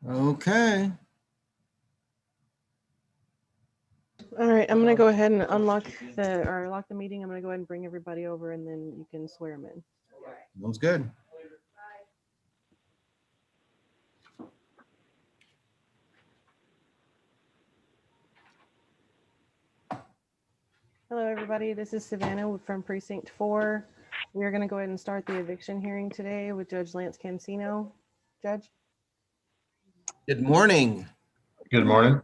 Okay. All right, I'm gonna go ahead and lock the meeting. I'm gonna go ahead and bring everybody over, and then you can swear them in. Sounds good. Hello, everybody. This is Savannah from Precinct 4. We are gonna go ahead and start the eviction hearing today with Judge Lance Cancino. Judge. Good morning. Good morning.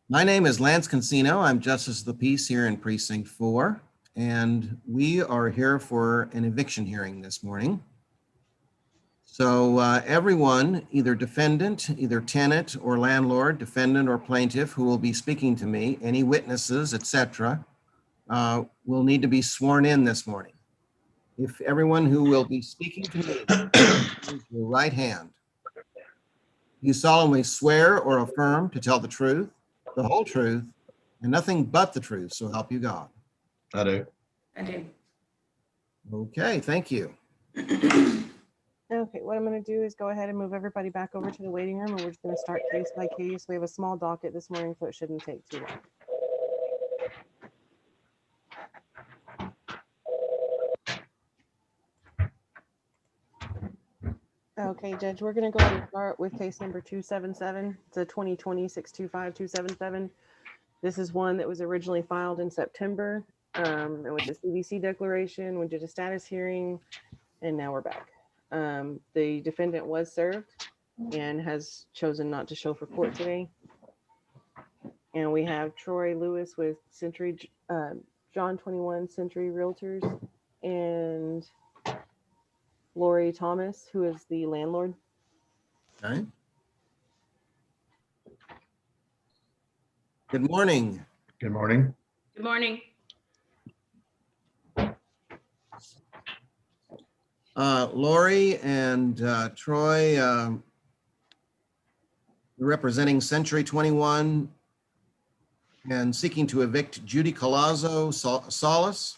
My name is Lance Cancino. I'm Justice of the Peace here in Precinct 4, and we are here for an eviction hearing this morning. So everyone, either defendant, either tenant or landlord, defendant or plaintiff who will be speaking to me, any witnesses, etc., will need to be sworn in this morning. If everyone who will be speaking to me, raise your right hand. You solemnly swear or affirm to tell the truth, the whole truth, and nothing but the truth, so help you God. I do. I do. Okay, thank you. Okay, what I'm gonna do is go ahead and move everybody back over to the waiting room, and we're just gonna start case by case. We have a small docket this morning, so it shouldn't take too long. Okay, Judge, we're going to go ahead and start with case number 277. It's a 2020-625-277. This is one that was originally filed in September. And with the CDC declaration, we did a status hearing, and now we're back. The defendant was served and has chosen not to show for court today. And we have Troy Lewis with John 21 Century Realtors and Lori Thomas, who is the landlord. Okay. Good morning. Good morning. Good morning. Lori and Troy, representing Century 21 and seeking to evict Judy Colazzo Solis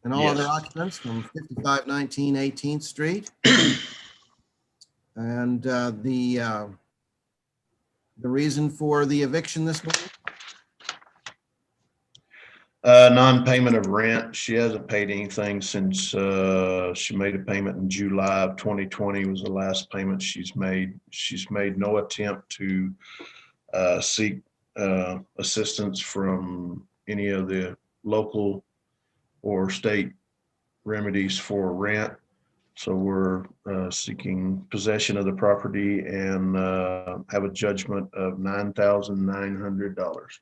and all other occupants from 5519 18th Street. And the reason for the eviction this morning? Non-payment of rent. She hasn't paid anything since she made a payment in July of 2020 was the last payment she's made. She's made no attempt to seek assistance from any of the local or state remedies for rent. So we're seeking possession of the property and have a judgment of $9,900.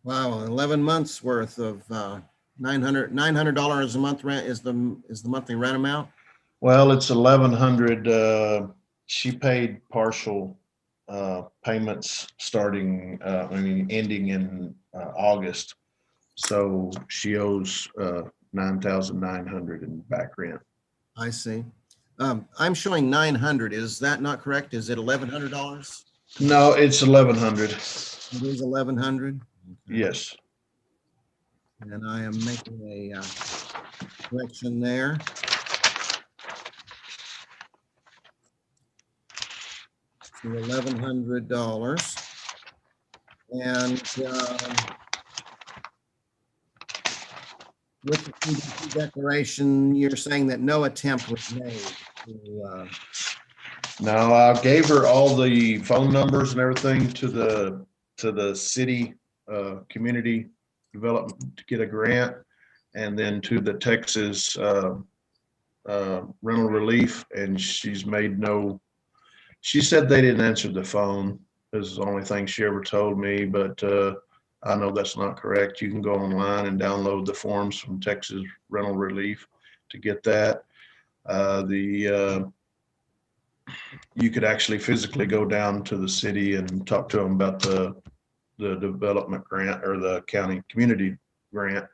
Wow, 11 months worth of $900 a month rent is the monthly rent amount. Well, it's 1,100. She paid partial payments starting, ending in August. So she owes 9,900 in back rent. I see. I'm showing 900. Is that not correct? Is it $1,100? No, it's 1,100. It is 1,100. Okay. Yes. And I am making a correction there. To $1,100. And with the CDC declaration, you're saying that no attempt was made to No, I gave her all the phone numbers and everything to the city community development to get a grant, and then to the Texas rental relief, and she's made no. She said they didn't answer the phone. This is the only thing she ever told me, but I know that's not correct. You can go online and download the forms from Texas rental relief to get that. You could actually physically go down to the city and talk to them about the development grant or the county community grant,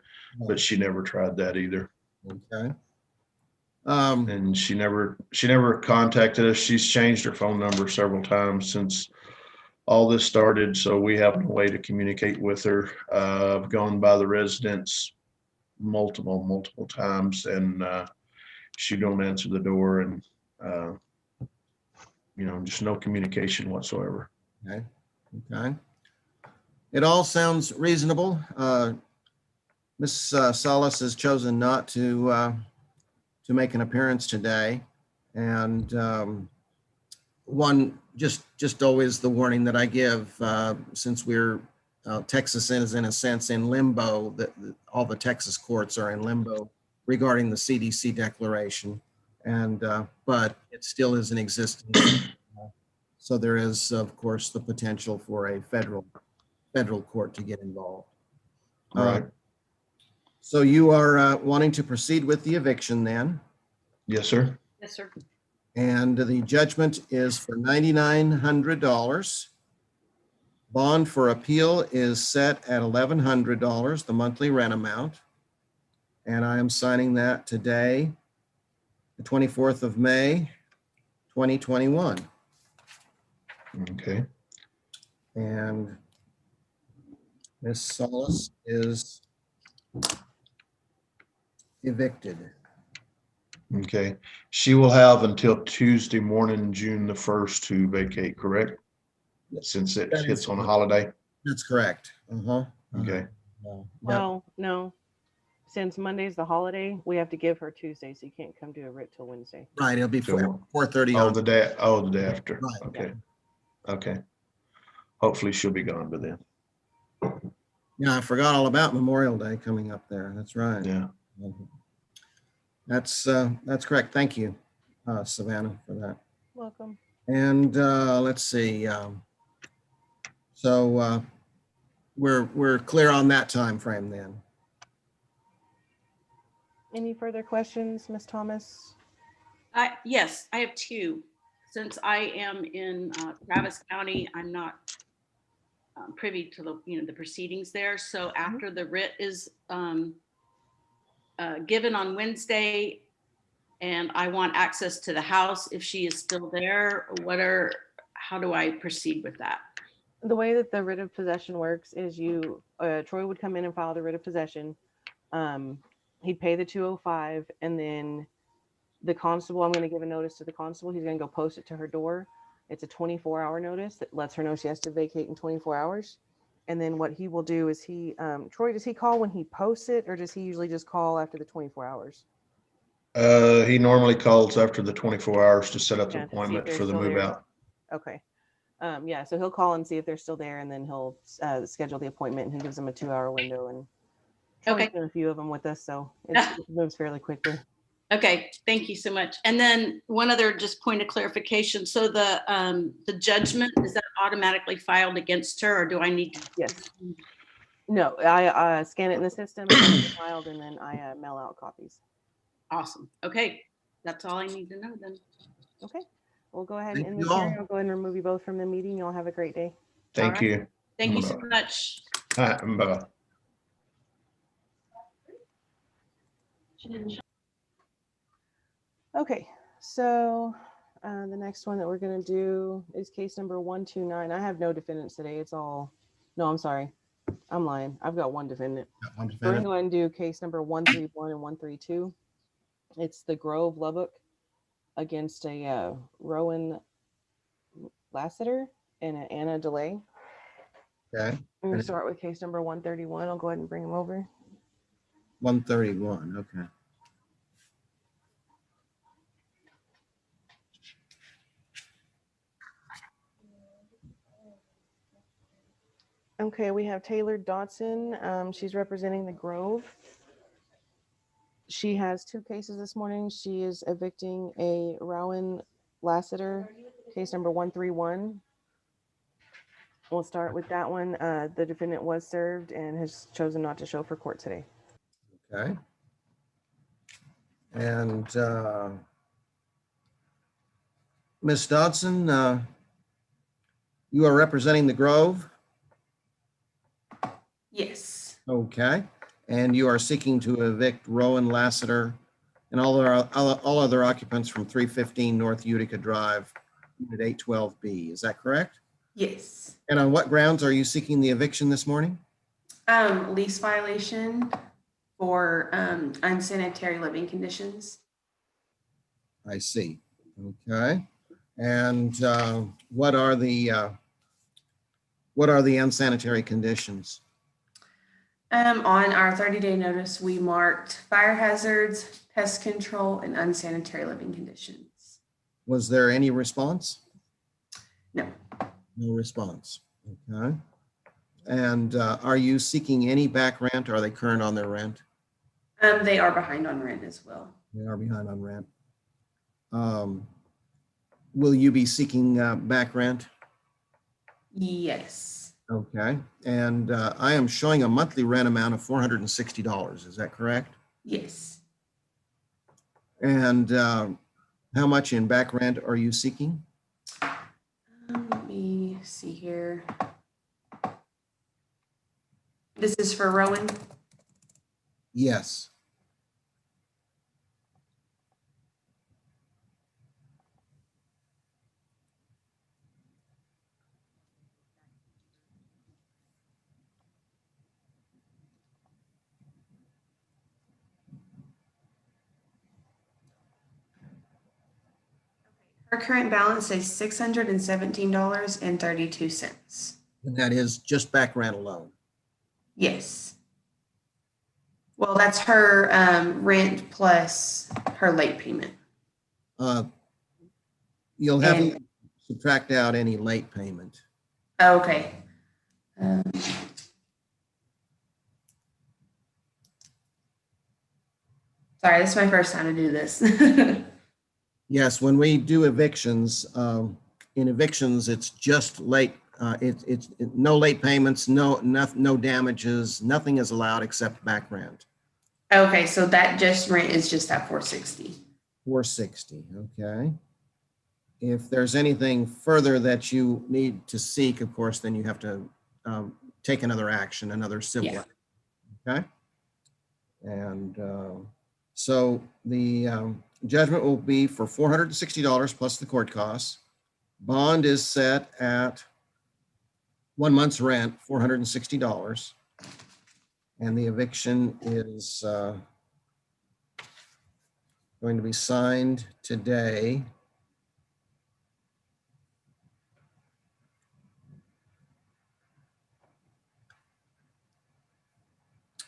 but she never tried that either. Okay. And she never contacted us. She's changed her phone number several times since all this started, so we have no way to communicate with her. I've gone by the residence multiple times, and she don't answer the door, and just no communication whatsoever. Okay, okay. It all sounds reasonable. Ms. Salas has chosen not to make an appearance today. And one, just always the warning that I give, since Texas is in a sense in limbo, that all the Texas courts are in limbo regarding the CDC declaration. And, but it still is in existence. So there is, of course, the potential for a federal court to get involved. Right. So you are wanting to proceed with the eviction then, Yes, sir. Yes, sir. and the judgment is for $9,900. Bond for appeal is set at $1,100, the monthly rent amount. And I am signing that today, the 24th of May, 2021. Okay. And Ms. Solis is evicted. Okay. She will have until Tuesday morning, June the 1st to vacate, correct? Since it That is hits on a correct. holiday. That's correct. Okay. Yep. Well, no, since Monday's the holiday, we have to give her Tuesday, so you can't come do a writ till Wednesday. Right, it'll be So- 4:30 Oh, on. the day after. Right. Okay. Okay. Hopefully she'll be gone by then. Yeah, I forgot all about Memorial Day coming up there. That's right. Yeah. That's correct. Thank you, Savannah, for that. Welcome. And let's see. So we're clear on that time frame then. Any further questions, Ms. Thomas? Yes, I have two. Since I am in Travis County, I'm not privy to the proceedings there. So after the writ is given on Wednesday, and I want access to the house, if she is still there, how do I proceed with that? The way that the writ of possession works is Troy would come in and file the writ of possession. He'd pay the $205, and then the constable, I'm going to give a notice to the constable. He's going to go post it to her door. It's a 24-hour notice that lets her know she has to vacate in 24 hours. And then what he will do is Troy, does he call when he posts it, or does he usually just call after the 24 hours? He normally calls after the 24 hours to set up the Yeah, to see if appointment they're for the still move there. out. Okay. Yeah, so he'll call and see if they're still there, and then he'll schedule the appointment, and he gives them a 2-hour window. And Troy's Okay. done a few of them with us, so it moves fairly quickly. Okay, thank you so much. And then one other just point of clarification. So the judgment, is that automatically filed against her, or do I need to? Yes. No, I scan it in the system, and it's filed, and then I mail out copies. Awesome. Okay, that's all I need to know then. Okay, we'll go ahead and Thank end you this hearing. all. I'll go ahead and remove you both from the meeting. Y'all have a great day. Thank All right. you. Thank you so Bye-bye. much. All right, bye-bye. Okay, so the next one that we're going to do is case number 129. I have no defendants today. No, I'm sorry. I'm lying. I've got one defendant. One We're going to defendant. go ahead and do case number 131 and 132. It's the Grove Lubbock against a Rowan Lassiter and an Anna DeLay. Okay, I'm going to start with case number 131. I'll go ahead and bring them over. 131. Okay. Okay, we have Taylor Dotson. She's representing the Grove. She has two cases this morning. She is evicting a Rowan Lassiter, case number 131. We'll start with that one. The defendant was served and has chosen not to show for court today. Okay. And Ms. Dodson, you are representing the Grove. Yes, Okay. And you are seeking to evict Rowan Lassiter and all other occupants from 315 North Utica Drive, Unit 812B. Is that correct? yes. And on what grounds are you seeking the eviction this morning? Lease violation for unsanitary living conditions. I see. Okay. And what are the unsanitary conditions? On our 30-day notice, we marked fire hazards, pest control, and unsanitary living conditions. Was there any response? No, No response. Okay. And are you seeking any back rent? Are they current on their rent? they are behind on rent as well. They are behind on rent. Will you be seeking back rent? Yes, Okay. And I am showing a monthly rent amount of $460. Is that correct? yes. And how much in back rent are you seeking? Let me see here. This is for Rowan. Yes. Her current balance is $617.32. And that is just back rent alone. Yes. Well, that's her rent plus her late payment. You'll have to And- subtract out any late payment. Okay. Sorry, this is my first time to do this. Yes, when we do evictions, in evictions, it's just late. It's no late payments, no damages, nothing is allowed except back rent. Okay, so that just rent is just at 460. 460, okay. If there's anything further that you need to seek, of course, then you have to take another action, another civil Yeah. action, okay? And so the judgment will be for $460 plus the court costs. Bond is set at 1 month's rent, $460. And the eviction is going to be signed today.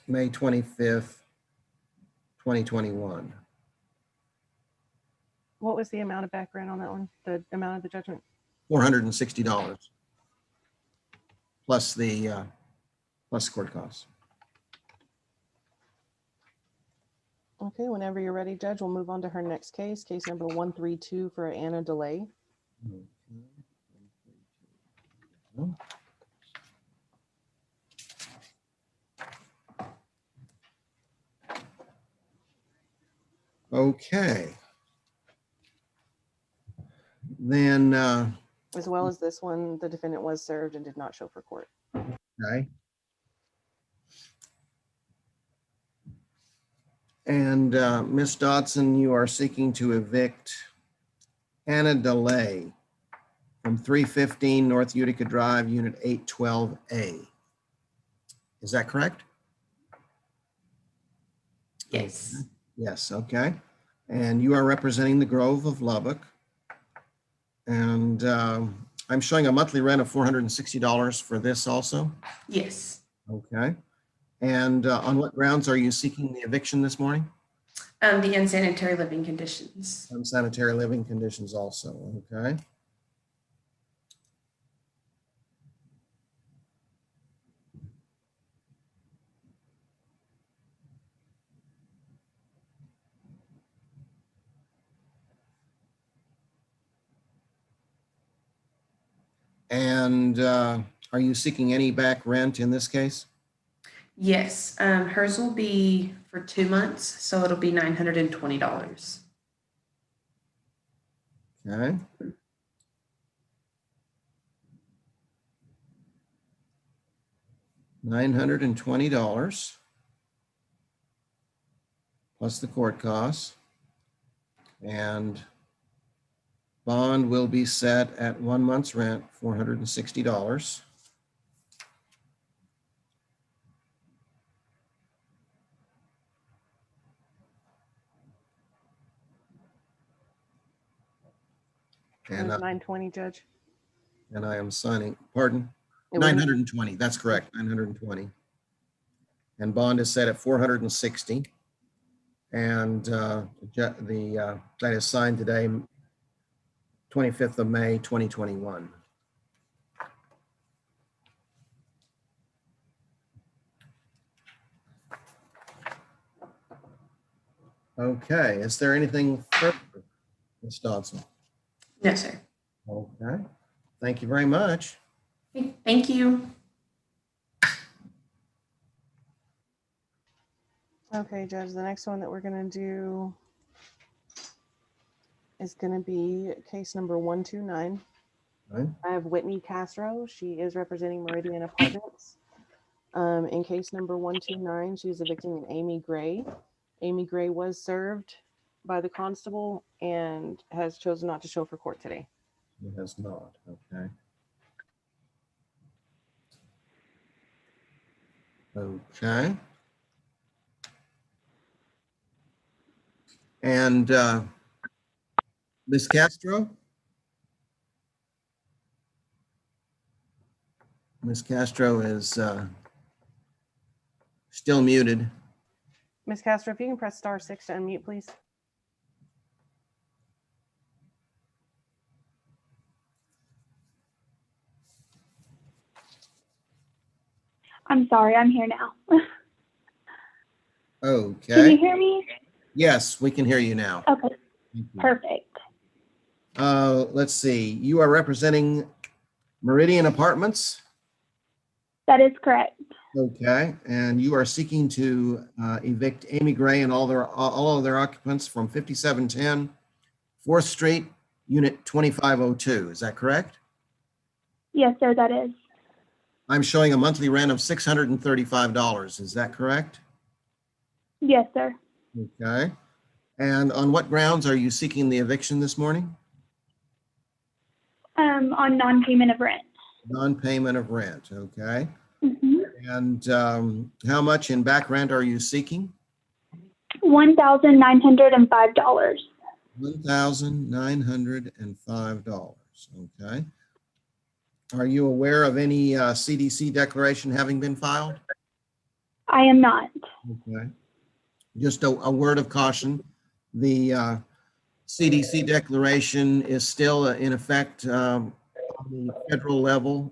May 25th, 2021. What was the amount of back rent on that one? The amount of the judgment? $460 plus the court costs. Okay, whenever you're ready, Judge, we'll move on to her next case, case number 132 for Anna Delay. Okay. Then, As well as this one, the defendant was served and did not show for court. okay. And Ms. Dodson, you are seeking to evict Anna Delay from 315 North Utica Drive, Unit 812A. Is that correct? Yes. Yes, okay. And you are representing the Grove of Lubbock. And I'm showing a monthly rent of $460 for this also. Yes. Okay. And on what grounds are you seeking the eviction this morning? The unsanitary living conditions. Unsanitary living conditions also, okay. And are you seeking any back rent in this case? Yes. Hers will be for 2 months, so it'll be $920. Okay. $920 plus the court costs. And bond will be set at 1 month's rent, $460. It And, was 920, Judge. and I am signing, pardon? It was 920, that's correct, 920. And bond is set at 460. And that is signed today, 25th of May, 2021. Okay, is there anything further, Ms. Dodson? No, sir. Okay, thank you very much. Okay, thank you. Okay, Judge, the next one that we're gonna do is gonna be case number 129. Right. I have Whitney Castro. She is representing Meridian Apartments. In case number 129, she is evicting an Amy Gray. Amy Gray was served by the constable and has chosen not to show for court today. It has not, okay. Okay. And Ms. Castro? Ms. Castro is still muted. Ms. Castro, if you can press *6 to unmute, please. I'm sorry, I'm here now. Can you Okay. hear me? Yes, we can hear you now. Okay, Thank you. perfect. Let's see. You are representing Meridian Apartments. That is correct. Okay, and you are seeking to evict Amy Gray and all of their occupants from 5710 4th Street, Unit 2502. Is that correct? Yes, sir, that is. I'm showing a monthly rent of $635. Is that correct? Yes, sir. Okay. And on what grounds are you seeking the eviction this morning? On non-payment of rent. Non-payment of rent. Okay. Mhm. And how much in back rent are you seeking? $1,905. $1,905. Okay. Are you aware of any CDC declaration having been filed? I am not. Okay. Just a word of caution. The CDC declaration is still in effect on the federal level.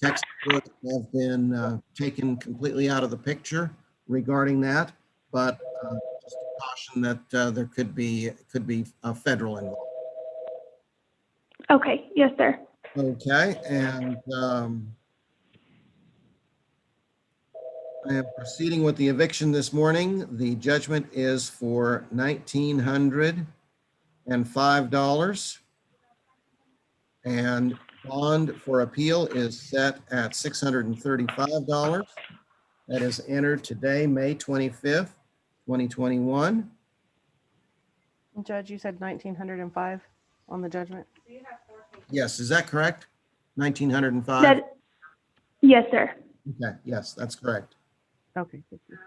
Textbooks have been taken completely out of the picture regarding that, but just a caution that there could be a federal involvement. Okay, yes, sir. Okay, and I am proceeding with the eviction this morning. The judgment is for $1,905. And bond for appeal is set at $635. That is entered today, May 25th, 2021. Judge, you said 1905 on the judgment. Yes, is that correct? 1905? That, yes, sir. Okay, yes, that's correct. Okay. Thank you.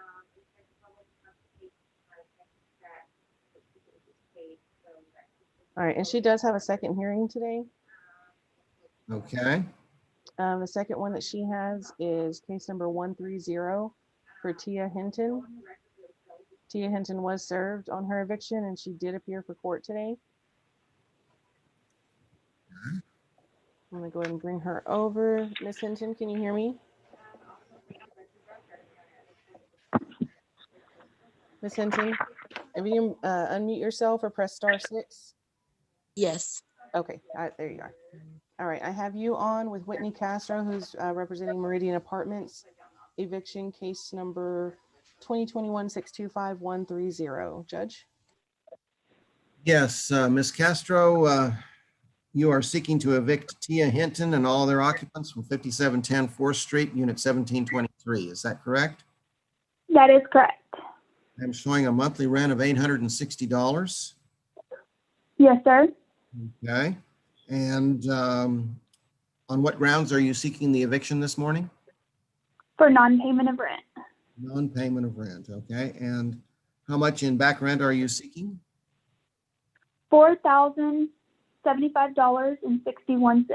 All right, and she does have a second hearing today. Okay, The second one that she has is case number 130 for Tia Hinton. Tia Hinton was served on her eviction and she did appear for court today. I'm gonna go ahead and bring her over. Miss Hinton, can you hear me? Miss Hinton, if you can unmute yourself or press *6. Yes. Okay, there you are. All right, I have you on with Whitney Castro, who's representing Meridian Apartments, eviction case number 2021-625130. Judge? yes, Ms. Castro, you are seeking to evict Tia Hinton and all their occupants from 5710 4th Street, Unit 1723. Is that correct? That is correct. I'm showing a monthly rent of $860. Yes, sir. Okay. And on what grounds are you seeking the eviction this morning? For non-payment of rent. Non-payment of rent. Okay. And how much in back rent are you seeking? $4,035. $4,075.61.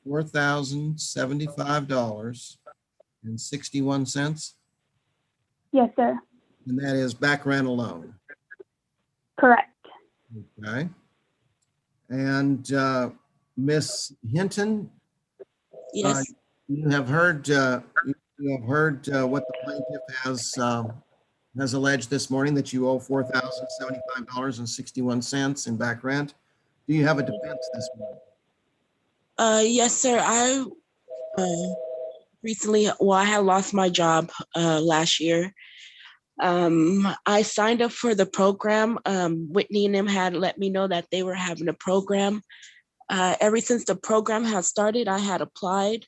$4,075.61, Yes, sir. and that is back rent alone. Correct. Okay. And Miss Hinton, Yes, you have heard what the plaintiff has alleged this morning, that you owe $4,075.61 in back rent. Do you have a defense this morning? yes, sir. I recently, well, I had lost my job last year. I signed up for the program. Whitney and them had let me know that they were having a program. Ever since the program had started, I had applied.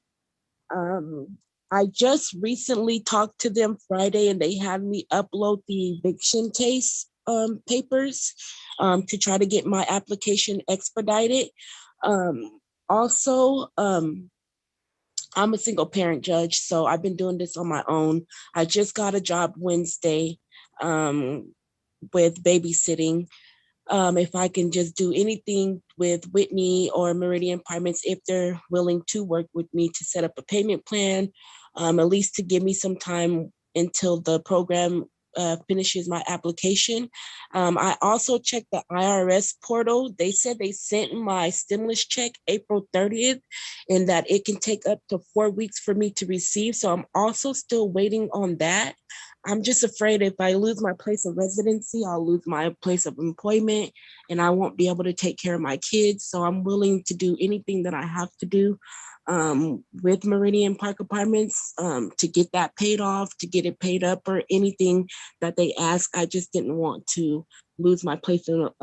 I just recently talked to them Friday, and they had me upload the eviction case papers to try to get my application expedited. Also, I'm a single parent, Judge, so I've been doing this on my own. I just got a job Wednesday with babysitting. If I can just do anything with Whitney or Meridian Apartments, if they're willing to work with me to set up a payment plan, at least to give me some time until the program finishes my application. I also checked the IRS portal. They said they sent my stimulus check April 30th and that it can take up to 4 weeks for me to receive. So I'm also still waiting on that. I'm just afraid if I lose my place of residency, I'll lose my place of employment and I won't be able to take care of my kids. So I'm willing to do anything that I have to do with Meridian Park Apartments to get that paid off, to get it paid up, or anything that they ask. I just didn't want to lose my place of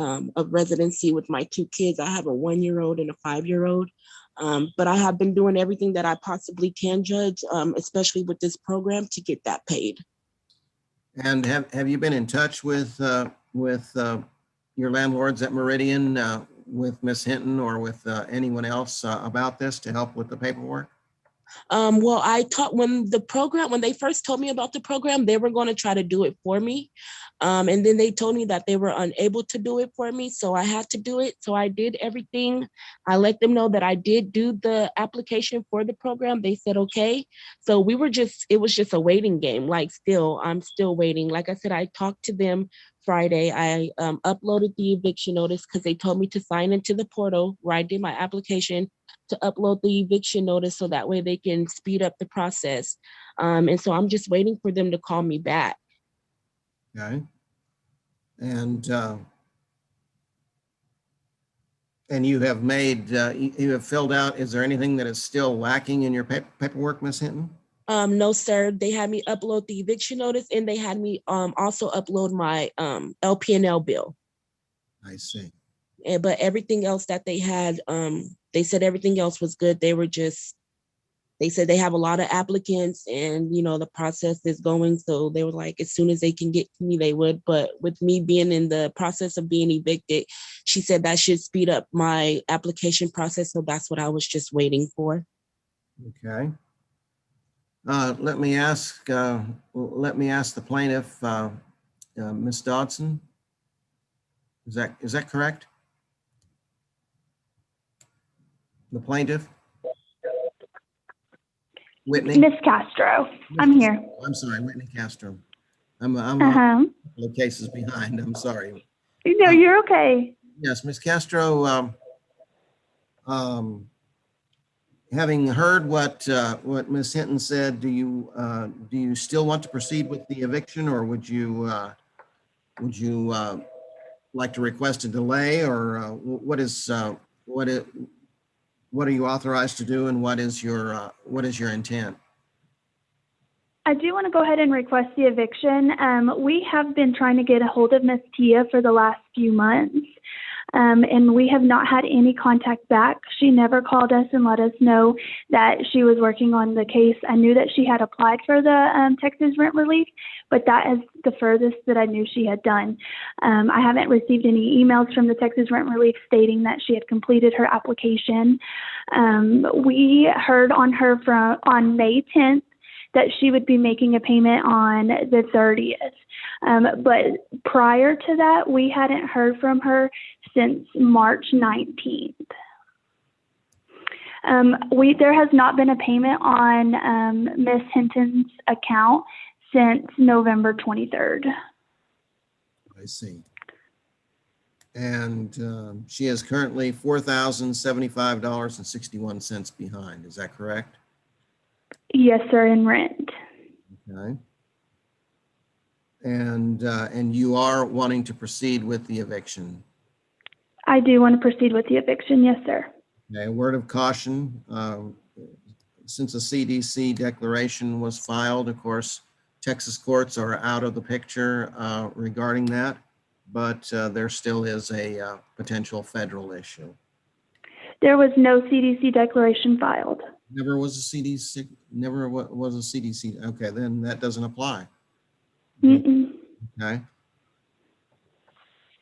residency with my two kids. I have a 1-year-old and a 5-year-old. But I have been doing everything that I possibly can, Judge, especially with this program, to get that paid. And have you been in touch with your landlords at Meridian, with Miss Hinton or with anyone else about this to help with the paperwork? Well, I taught when they first told me about the program, they were going to try to do it for me. And then they told me that they were unable to do it for me. So I had to do it. So I did everything. I let them know that I did do the application for the program. They said, okay. So it was just a waiting game. I'm still waiting. Like I said, I talked to them Friday. I uploaded the eviction notice because they told me to sign into the portal where I did my application to upload the eviction notice so that way they can speed up the process. And so I'm just waiting for them to call me back. Okay. And you have you have filled out, is there anything that is still lacking in your paperwork, Ms. Hinton? No, sir. They had me upload the eviction notice and they had me also upload my LP&L bill. I see. But everything else that they had, they said everything else was good. They said they have a lot of applicants and, the process is going. So they were like, as soon as they can get to me, they would. But with me being in the process of being evicted, she said that should speed up my application process. So that's what I was just waiting for. Okay. Let me ask the plaintiff, Ms. Dodson. Is that correct? The plaintiff? Whitney? Miss Castro, I'm here. I'm sorry, Whitney Castro. I'm a Uh-huh. couple of cases behind. I'm sorry. No, you're okay. Yes, Ms. Castro, having heard what Ms. Hinton said, do you still want to proceed with the eviction, or would you like to request a delay, or what are you authorized to do, and what is your intent? I do want to go ahead and request the eviction. We have been trying to get a hold of Miss Tia for the last few months, and we have not had any contact back. She never called us and let us know that she was working on the case. I knew that she had applied for the Texas rent relief, but that is the furthest that I knew she had done. I haven't received any emails from the Texas rent relief stating that she had completed her application. We heard on her on May 10th that she would be making a payment on the 30th. But prior to that, we hadn't heard from her since March 19th. There has not been a payment on Miss Hinton's account since November 23rd. I see. And she is currently $4,075.61 behind. Is that correct? Yes, sir, in rent. Okay. And you are wanting to proceed with the eviction. I do want to proceed with the eviction. Yes, sir. Okay, a word of caution. Since a CDC declaration was filed, of course, Texas courts are out of the picture regarding that, but there still is a potential federal issue. There was no CDC declaration filed. Never was a CDC, never was a CDC. Okay, then that doesn't apply. Mm-mm. Okay.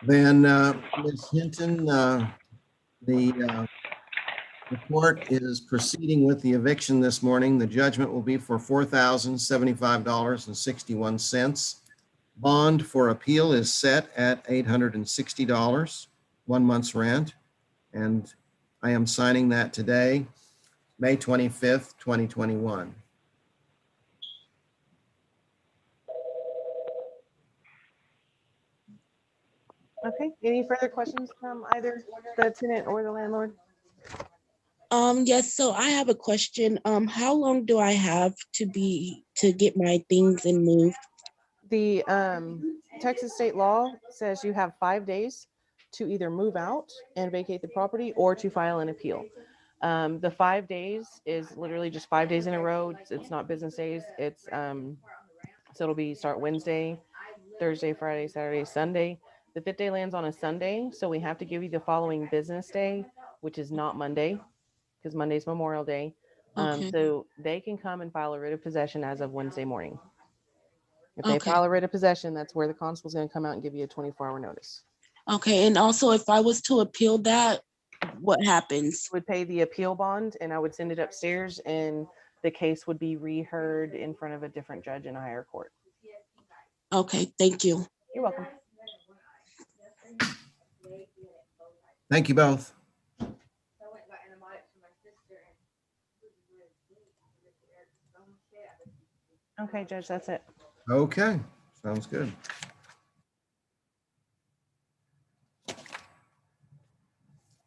Then Ms. Hinton, the court is proceeding with the eviction this morning. The judgment will be for $4,075.61. Bond for appeal is set at $860, 1 month's rent. And I am signing that today, May 25th, 2021. Okay, any further questions from either the tenant or the landlord? Yes, so I have a question. How long do I have to get my things and moved? The Texas state law says you have 5 days to either move out and vacate the property or to file an appeal. The 5 days is literally just 5 days in a row. It's not business days. It's so it'll be start Wednesday, Thursday, Friday, Saturday, Sunday. The 5th day lands on a Sunday, so we have to give you the following business day, which is not Monday, because Monday's Memorial Day. Okay. So they can come and file a writ of possession as of Wednesday morning. If they Okay. file a writ of possession, that's where the constable's going to come out and give you a 24-hour notice. Okay, and also if I was to appeal that, what happens? I would pay the appeal bond and I would send it upstairs and the case would be reheard in front of a different judge in a higher court. Okay, thank you. You're welcome. Thank you both. Okay, Judge, that's it. Okay, sounds good.